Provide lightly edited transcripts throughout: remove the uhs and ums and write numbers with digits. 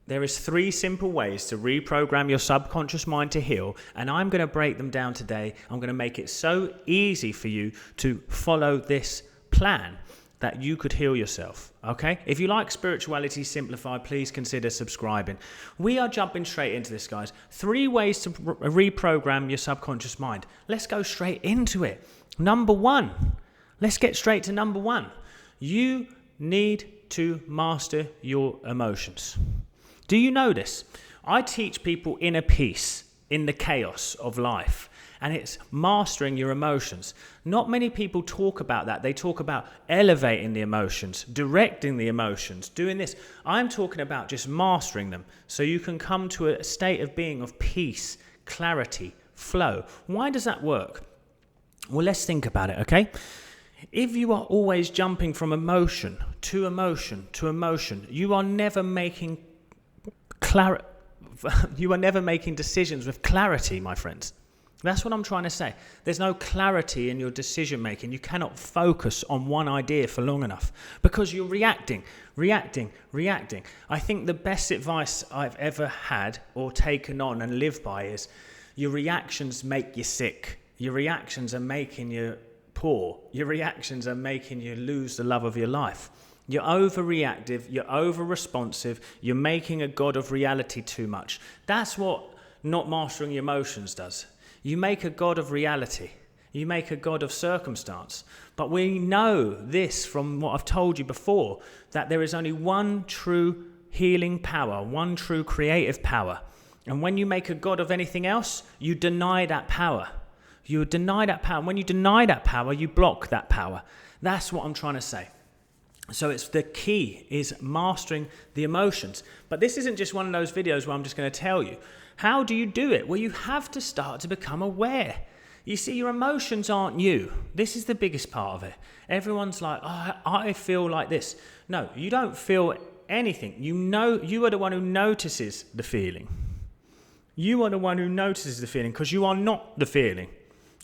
There is 3 simple ways to reprogram your subconscious mind to heal, and I'm going to break them down today. I'm going to make it so easy for you to follow this plan that you could heal yourself, okay? If you like Spirituality Simplified, please consider subscribing. We are jumping straight into this, guys. 3 ways to reprogram your subconscious mind. Let's go straight into it. Number 1. Let's get straight to number 1. You need to master your emotions. Do you know this? I teach people inner peace in the chaos of life, and it's mastering your emotions. Not many people talk about that. They talk about elevating the emotions, directing the emotions, doing this. I'm talking about just mastering them so you can come to a state of being of peace, clarity, flow. Why does that work? Well, let's think about it, okay? If you are always jumping from emotion to emotion to emotion, you are never making decisions with clarity, my friends. That's what I'm trying to say. There's no clarity in your decision making. You cannot focus on one idea for long enough because you're reacting. I think the best advice I've ever had or taken on and lived by is your reactions make you sick. Your reactions are making you poor. Your reactions are making you lose the love of your life. You're overreactive, you're over-responsive, you're making a god of reality too much. That's what not mastering your emotions does. You make a god of reality. You make a god of circumstance. But we know this from what I've told you before, that there is only one true healing power, one true creative power. And when you make a god of anything else, you deny that power. You deny that power. And when you deny that power, you block that power. That's what I'm trying to say. So it's the key is mastering the emotions. But this isn't just one of those videos where I'm just going to tell you. How do you do it? Well, you have to start to become aware. You see, your emotions aren't you. This is the biggest part of it. Everyone's like, oh, I feel like this. No, you don't feel anything. You are the one who notices the feeling. You are the one who notices the feeling because you are not the feeling.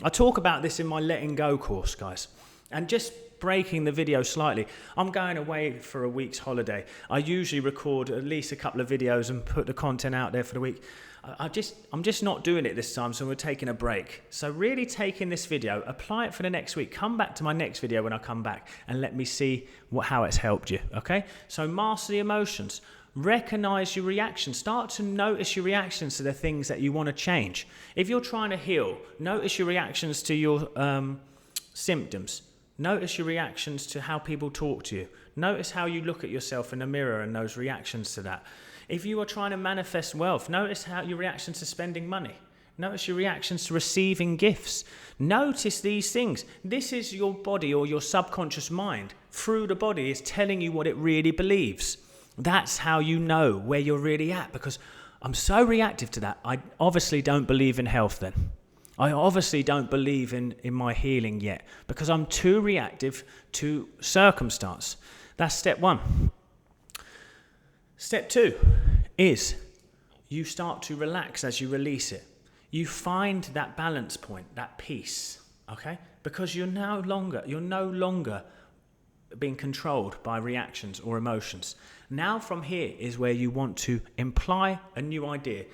I talk about this in my Letting Go course, guys. And just breaking the video slightly, I'm going away for a week's holiday. I usually record at least a couple of videos and put the content out there for the week. I'm just not doing it this time, so we're taking a break. So really taking this video, apply it for the next week. Come back to my next video when I come back and let me see how it's helped you, okay? So master the emotions. Recognize your reactions. Start to notice your reactions to the things that you want to change. If you're trying to heal, notice your reactions to your symptoms. Notice your reactions to how people talk to you. Notice how you look at yourself in the mirror and those reactions to that. If you are trying to manifest wealth, notice how your reactions to spending money. Notice your reactions to receiving gifts. Notice these things. This is your body or your subconscious mind through the body is telling you what it really believes. That's how you know where you're really at, because I'm so reactive to that. I obviously don't believe in health then. I obviously don't believe in my healing yet because I'm too reactive to circumstance. That's step 1. Step 2 is you start to relax as you release it. You find that balance point, that peace, okay? Because you're no longer being controlled by reactions or emotions. Now from here is where you want to imply a new idea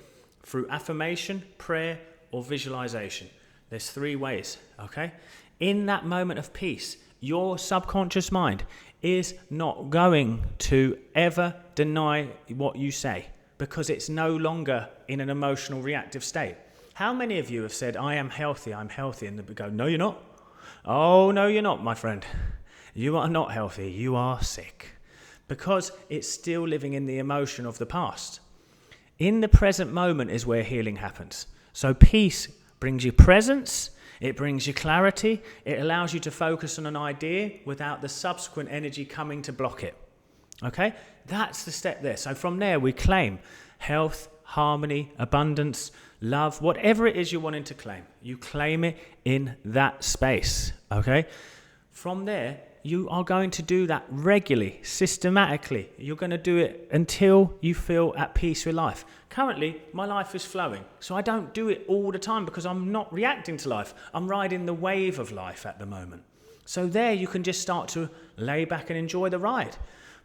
through affirmation, prayer, or visualization. There's 3 ways, okay? In that moment of peace, your subconscious mind is not going to ever deny what you say because it's no longer in an emotional reactive state. How many of you have said, I'm healthy, and they go, no, you're not. Oh, no, you're not, my friend. You are not healthy, you are sick. Because it's still living in the emotion of the past. In the present moment is where healing happens. So peace brings you presence, it brings you clarity, it allows you to focus on an idea without the subsequent energy coming to block it. Okay? That's the step there. So from there we claim health, harmony, abundance, love, whatever it is you're wanting to claim. You claim it in that space. Okay? From there, you are going to do that regularly, systematically. You're going to do it until you feel at peace with life. Currently, my life is flowing, so I don't do it all the time because I'm not reacting to life. I'm riding the wave of life at the moment. So there you can just start to lay back and enjoy the ride.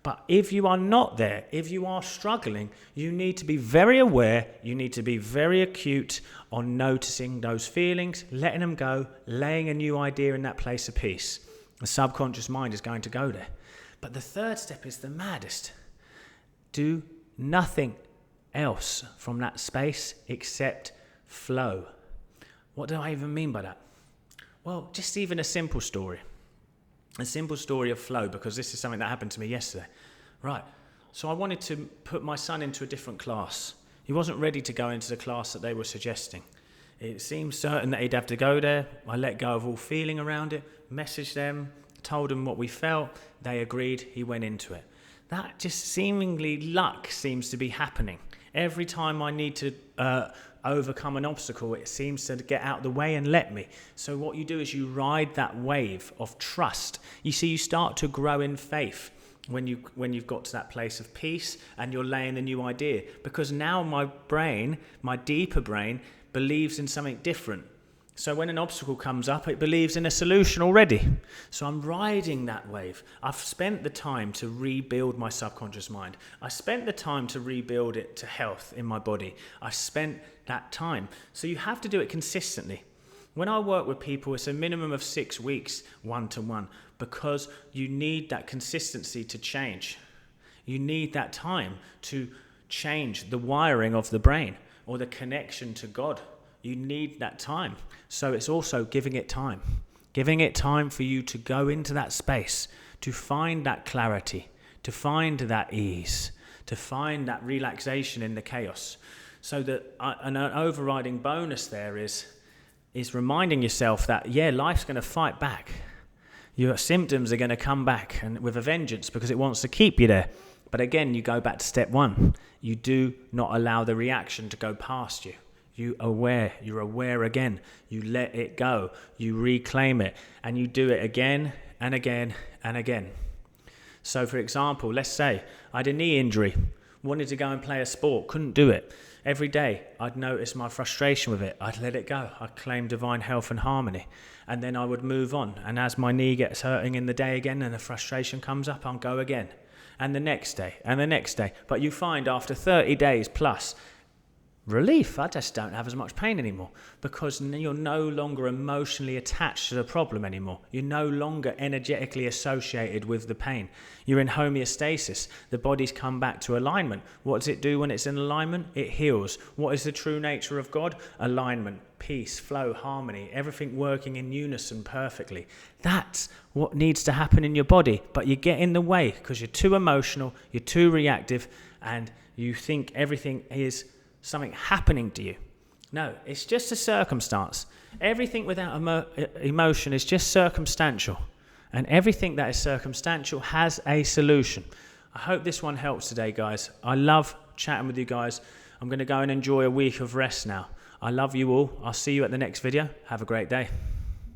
But if you are not there, if you are struggling, you need to be very aware, you need to be very acute on noticing those feelings, letting them go, laying a new idea in that place of peace. The subconscious mind is going to go there. But the third step is the maddest. Do nothing else from that space except flow. What do I even mean by that? Well, just even a simple story. A simple story of flow, because this is something that happened to me yesterday. Right, so I wanted to put my son into a different class. He wasn't ready to go into the class that they were suggesting. It seemed certain that he'd have to go there. I let go of all feeling around it, messaged them, told them what we felt. They agreed, he went into it. That just seemingly luck seems to be happening. Every time I need to overcome an obstacle, it seems to get out of the way and let me. So what you do is you ride that wave of trust. You see, you start to grow in faith when you've got to that place of peace and you're laying the new idea. Because now my brain, my deeper brain, believes in something different. So when an obstacle comes up, it believes in a solution already. So I'm riding that wave. I've spent the time to rebuild my subconscious mind. I spent the time to rebuild it to health in my body. I spent that time. So you have to do it consistently. When I work with people, it's a minimum of 6 weeks, one-to-one, because you need that consistency to change. You need that time to change the wiring of the brain or the connection to God. You need that time. So it's also giving it time for you to go into that space, to find that clarity, to find that ease, to find that relaxation in the chaos. So that an overriding bonus there is reminding yourself that, yeah, life's going to fight back. Your symptoms are going to come back and with a vengeance because it wants to keep you there. But again, you go back to step one. You do not allow the reaction to go past you. You're aware again. You let it go. You reclaim it. And you do it again and again and again. So for example, let's say I had a knee injury, wanted to go and play a sport, couldn't do it. Every day I'd notice my frustration with it. I'd let it go. I'd claim divine health and harmony. And then I would move on. And as my knee gets hurting in the day again and the frustration comes up, I'll go again. And the next day and the next day. But you find after 30 days plus, relief, I just don't have as much pain anymore because you're no longer emotionally attached to the problem anymore. You're no longer energetically associated with the pain. You're in homeostasis. The body's come back to alignment. What does it do when it's in alignment? It heals. What is the true nature of God? Alignment, peace, flow, harmony, everything working in unison perfectly. That's what needs to happen in your body, but you get in the way because you're too emotional, you're too reactive, and you think everything is something happening to you. No, it's just a circumstance. Everything without emotion is just circumstantial. And everything that is circumstantial has a solution. I hope this one helps today, guys. I love chatting with you guys. I'm going to go and enjoy a week of rest now. I love you all. I'll see you at the next video. Have a great day.